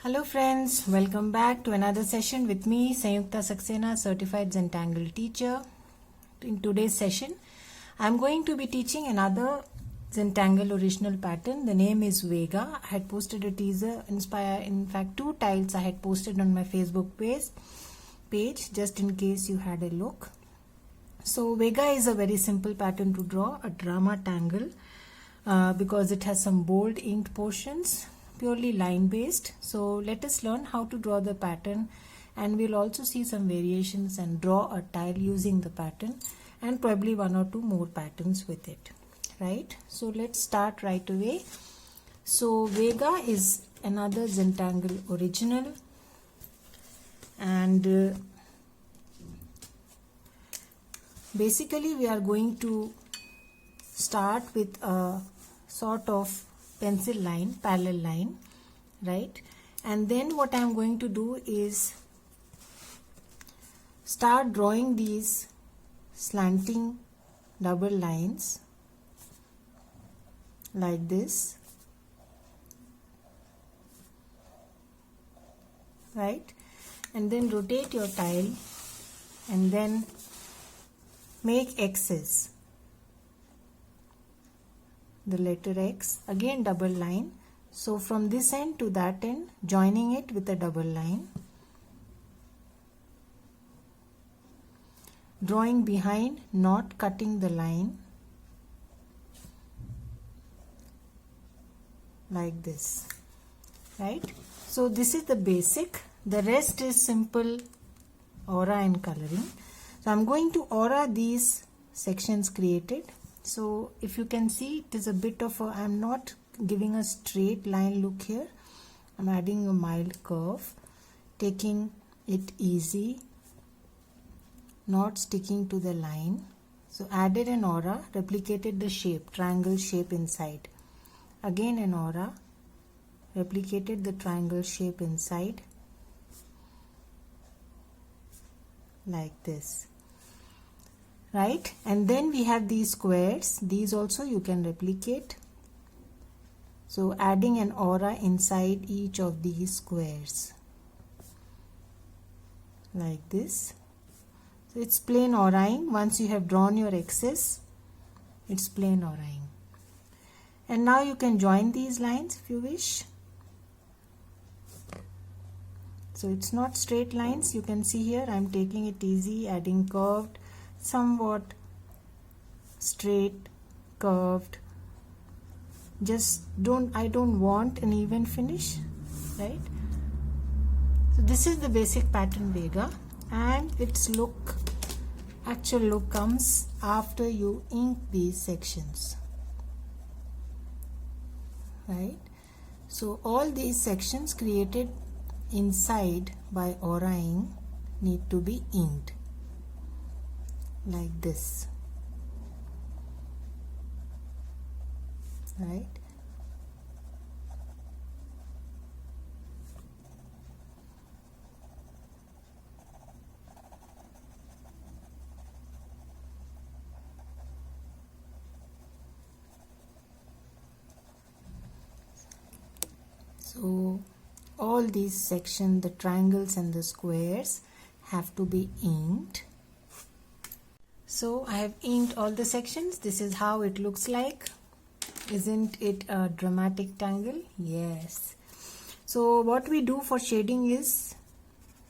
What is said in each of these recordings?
Hello friends, welcome back to another session with me Sayukta Saxena, certified Zentangle teacher. In today's session, I am going to be teaching another Zentangle original pattern. The name is Vega. I had posted a teaser, in fact 2 tiles I had posted on my Facebook page just in case you had a look. So Vega is a very simple pattern to draw, a drama tangle, because it has some bold inked portions, purely line based. So let us learn how to draw the pattern, and we'll also see some variations and draw a tile using the pattern and probably 1 or 2 more patterns with it, right? So let's start right away. So Vega is another Zentangle original, and basically we are going to start with a sort of pencil line, parallel line, right? And then what I am going to do is start drawing these slanting double lines like this, right? And then rotate your tile and then make X's, the letter X, again double line. So from this end to that end, joining it with a double line, drawing behind, not cutting the line, like this, right? So this is the basic. The rest is simple aura and coloring. So I'm going to aura these sections created. So if you can see, it is a bit of a, I'm not giving a straight line look here. I'm adding a mild curve, taking it easy, not sticking to the line. So added an aura, replicated the shape, triangle shape inside. Again an aura, replicated the triangle shape inside, like this, right? And then we have these squares. These also you can replicate. So adding an aura inside each of these squares, like this. So it's plain auraing. Once you have drawn your X's, it's plain auraing. And now you can join these lines if you wish. So it's not straight lines. You can see here I'm taking it easy, adding curved, somewhat straight, curved. I don't want an even finish, right? So this is the basic pattern Vega, and its actual look comes after you ink these sections, right? So all these sections created inside by auraing need to be inked like this, right? So all these sections, the triangles and the squares, have to be inked. So I have inked all the sections. This is how it looks like. Isn't it a dramatic tangle? Yes. So what we do for shading is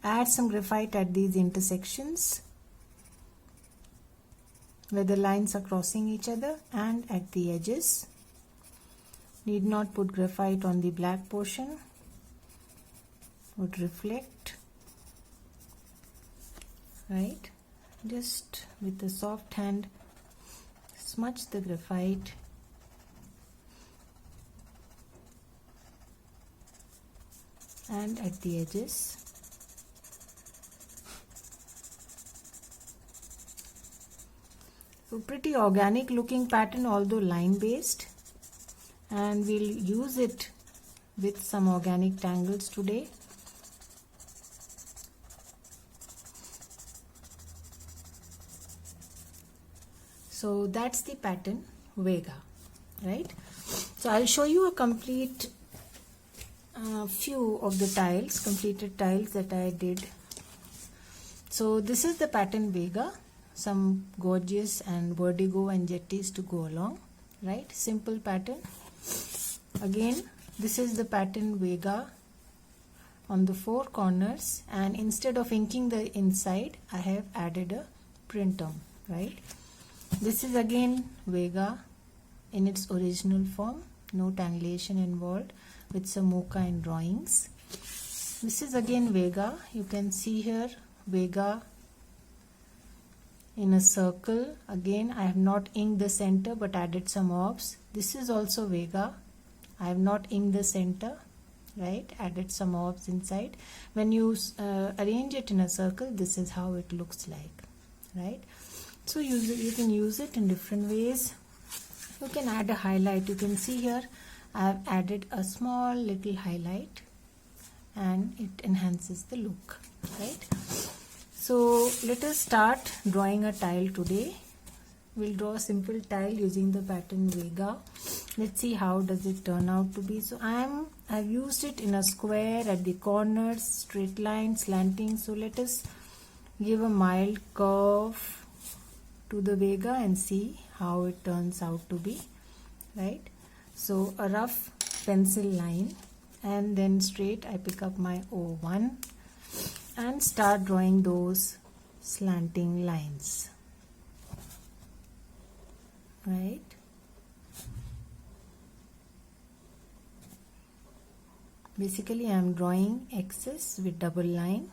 add some graphite at these intersections where the lines are crossing each other and at the edges. Need not put graphite on the black portion, would reflect, right? Just with a soft hand smudge the graphite and at the edges. So pretty organic looking pattern, although line based, and we'll use it with some organic tangles today. So that's the pattern Vega, right? So I'll show you a complete few of the tiles, completed tiles that I did. So this is the pattern Vega, some gorgeous and vertigo and jetties to go along, right? Simple pattern. Again, this is the pattern Vega on the four corners, and instead of inking the inside, I have added a print on, right? This is again Vega in its original form, no tangulation involved, with some mocha and drawings. This is again Vega. You can see here Vega in a circle. Again, I have not inked the center but added some orbs. This is also Vega. I have not inked the center, right? Added some orbs inside. When you arrange it in a circle, this is how it looks like, right? So you can use it in different ways. You can add a highlight. You can see here I have added a small little highlight and it enhances the look, right? So let us start drawing a tile today. We'll draw a simple tile using the pattern Vega. Let's see how does it turn out to be. So I've used it in a square at the corners, straight line, slanting. So let us give a mild curve to the Vega and see how it turns out to be, right? So a rough pencil line, and then straight I pick up my O1 and start drawing those slanting lines, right? Basically I am drawing X's with double line.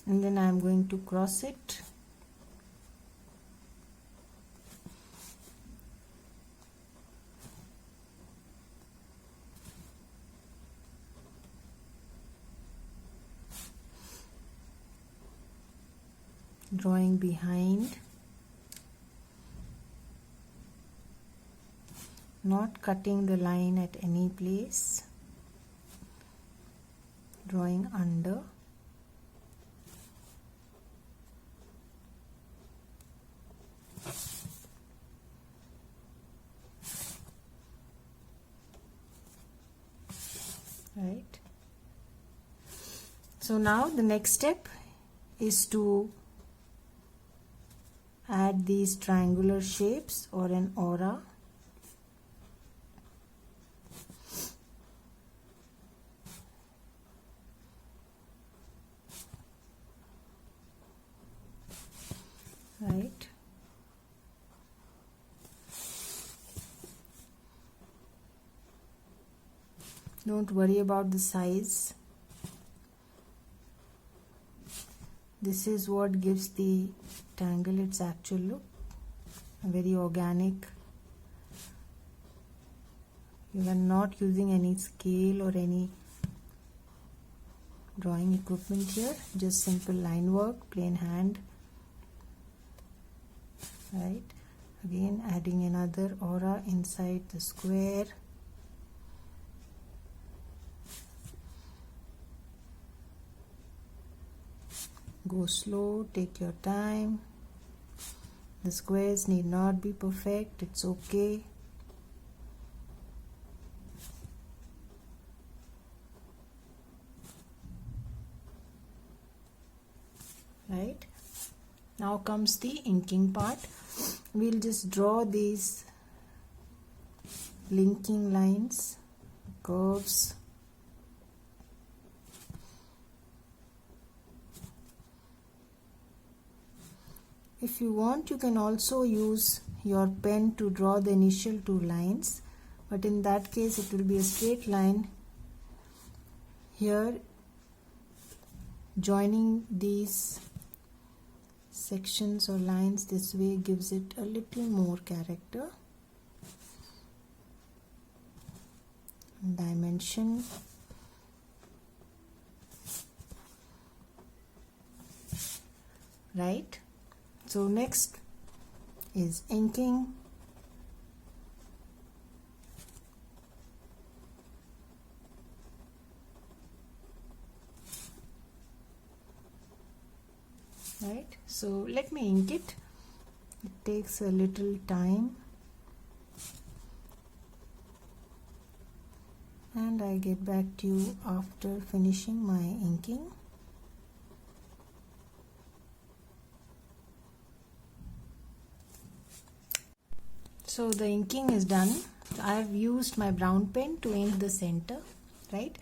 And then I am going to cross it. Drawing behind, not cutting the line at any place, drawing under. Right. So now the next step is to add these triangular shapes or an aura. Right. Don't worry about the size. This is what gives the tangle its actual look, very organic. You are not using any scale or any drawing equipment here, just simple line work, plain hand, right? Again adding another aura inside the square. Go slow, take your time. The squares need not be perfect, it's okay. Right? Now comes the inking part. We'll just draw these linking lines, curves. If you want, you can also use your pen to draw the initial two lines, but in that case it will be a straight line. Here, joining these sections or lines this way gives it a little more character, dimension. Right? So next is inking. right? So let me ink it. It takes a little time, and I get back to you after finishing my inking. So the inking is done. I have used my brown pen to ink the center, right?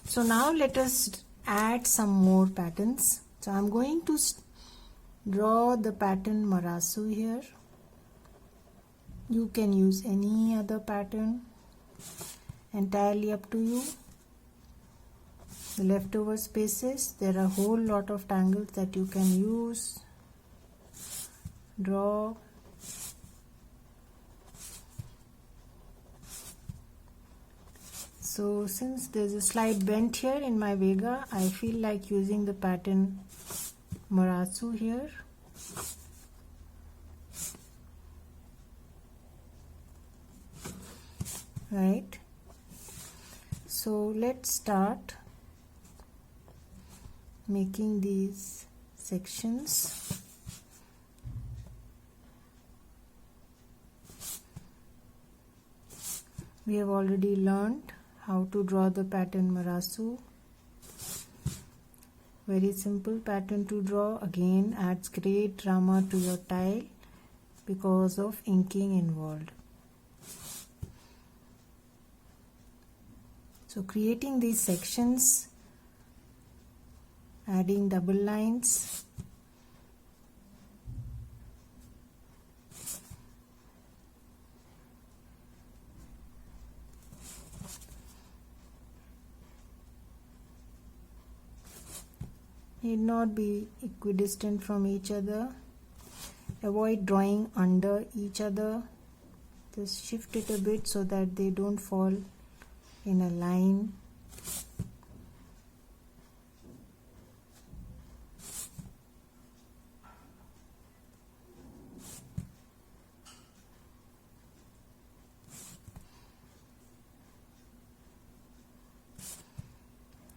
So now let us add some more patterns. So I'm going to draw the pattern Marasu here. You can use any other pattern, entirely up to you. The leftover spaces, there are a whole lot of tangles that you can use. Draw. So since there's a slight bend here in my Vega, I feel like using the pattern Marasu here. Right. So let's start making these sections. We have already learned how to draw the pattern Marasu. Very simple pattern to draw. Again, adds great drama to your tile because of inking involved. So creating these sections, adding double lines, need not be equidistant from each other. Avoid drawing under each other. Just shift it a bit so that they don't fall in a line.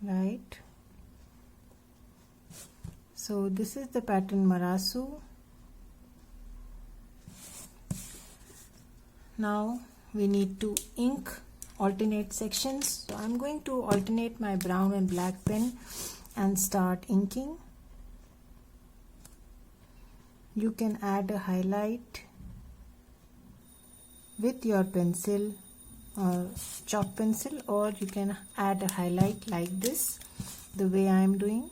Right. So this is the pattern Marasu. Now we need to ink alternate sections. So I'm going to alternate my brown and black pen and start inking. You can add a highlight with your pencil or chalk pencil, or you can add a highlight like this, the way I am doing.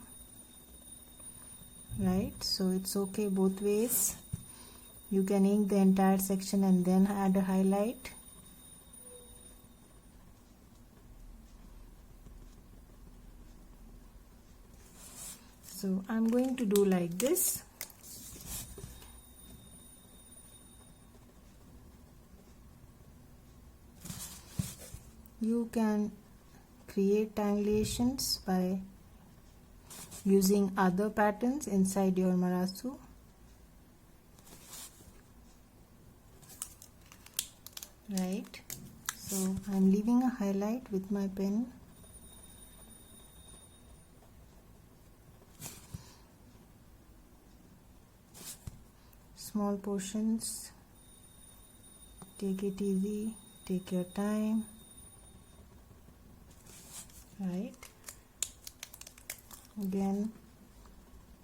Right, so it's okay both ways. You can ink the entire section and then add a highlight. So I'm going to do like this. You can create tangulations by using other patterns inside your Marasu. Right, so I'm leaving a highlight with my pen. Small portions, take it easy, take your time. Right, again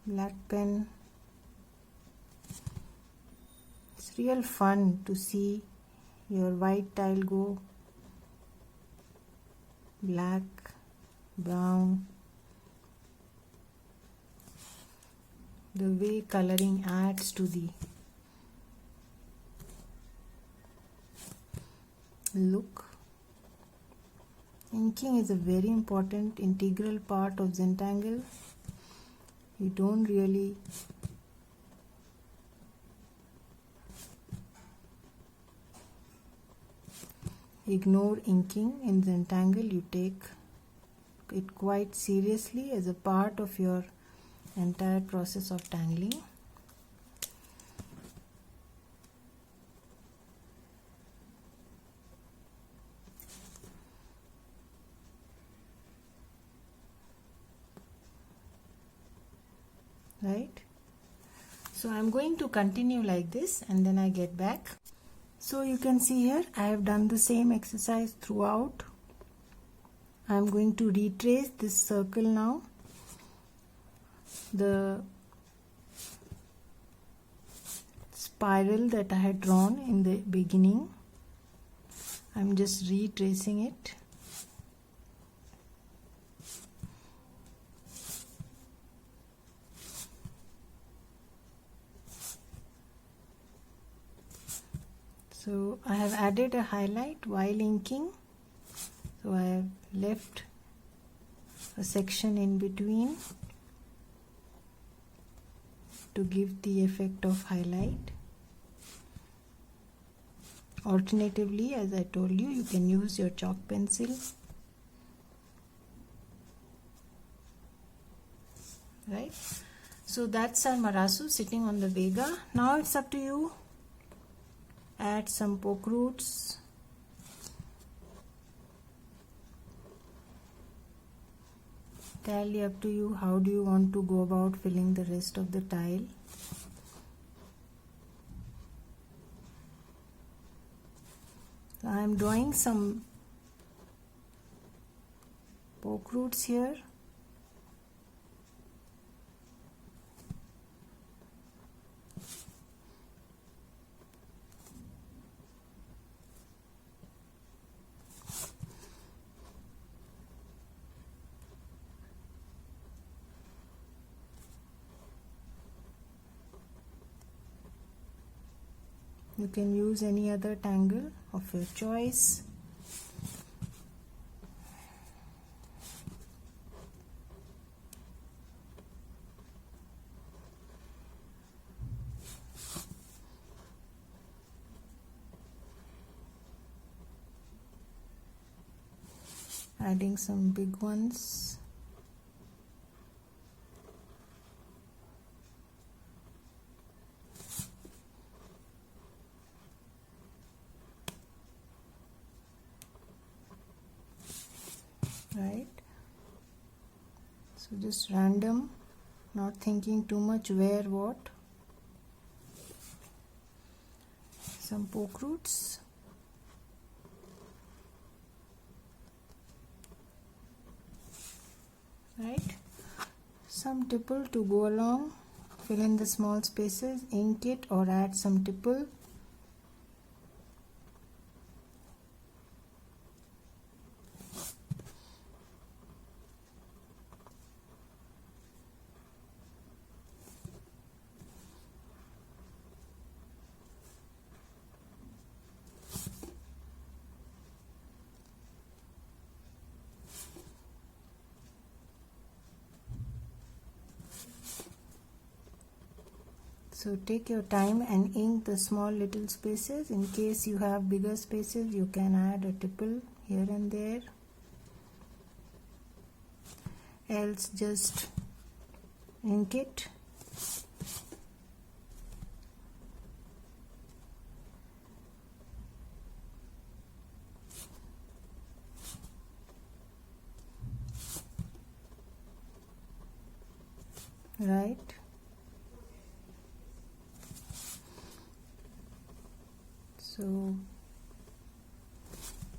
black pen. It's real fun to see your white tile go black, brown. The way coloring adds to the look. Inking is a very important integral part of Zentangle. You don't really ignore inking in Zentangle. You take it quite seriously as a part of your entire process of tangling. Right, So I'm going to continue like this and then I get back. So you can see here I have done the same exercise throughout. I'm going to retrace this circle now. The spiral that I had drawn in the beginning, I'm just retracing it. So I have added a highlight while inking. So I have left a section in between to give the effect of highlight. Alternatively, as I told you, you can use your chalk pencil. Right? So that's our Marasu sitting on the Vega. Now it's up to you. Add some poke roots. Entirely up to you. How do you want to go about filling the rest of the tile? So I am drawing some poke roots here. You can use any other tangle of your choice. Adding some big ones. Right, so just random, not thinking too much where what. Some poke roots. Right, some tipple to go along, fill in the small spaces, ink it or add some tipple. So take your time and ink the small little spaces. In case you have bigger spaces, you can add a tipple here and there. Else just ink it. Right. So,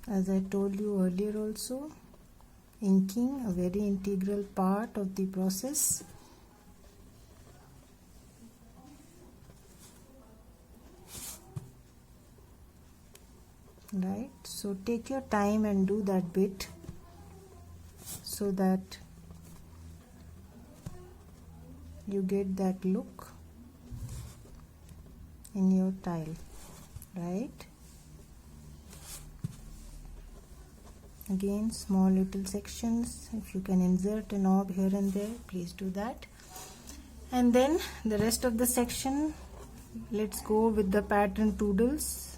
as I told you earlier also, inking a very integral part of the process. Right, so take your time and do that bit so that you get that look in your tile. Right, again small little sections. If you can insert a knob here and there, please do that. And then the rest of the section, let's go with the pattern Toodles.